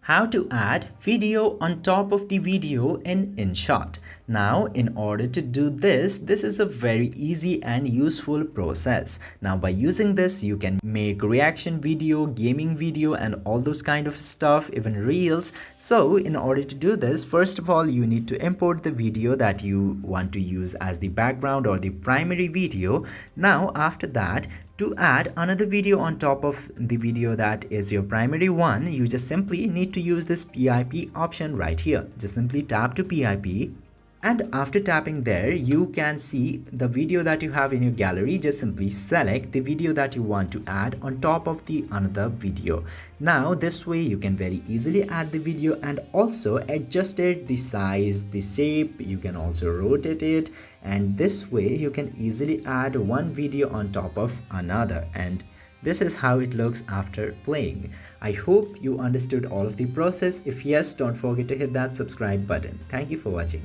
How to add video on top of the video in InShot. Now, in order to do this, this is a very easy and useful process. Now, by using this, you can make reaction video, gaming video, and all those kind of stuff, even reels. So, in order to do this, first of all, you need to import the video that you want to use as the background or the primary video. Now, after that, to add another video on top of the video that is your primary one, you just simply need to use this PIP option right here. Just simply tap to PIP, and after tapping there, you can see the video that you have in your gallery. Just simply select the video that you want to add on top of the another video. Now this way you can very easily add the video and also adjust it, the size, the shape. You can also rotate it, and this way you can easily add one video on top of another. And this is how it looks after playing. I hope you understood all of the process. If yes, don't forget to hit that subscribe button. Thank you for watching.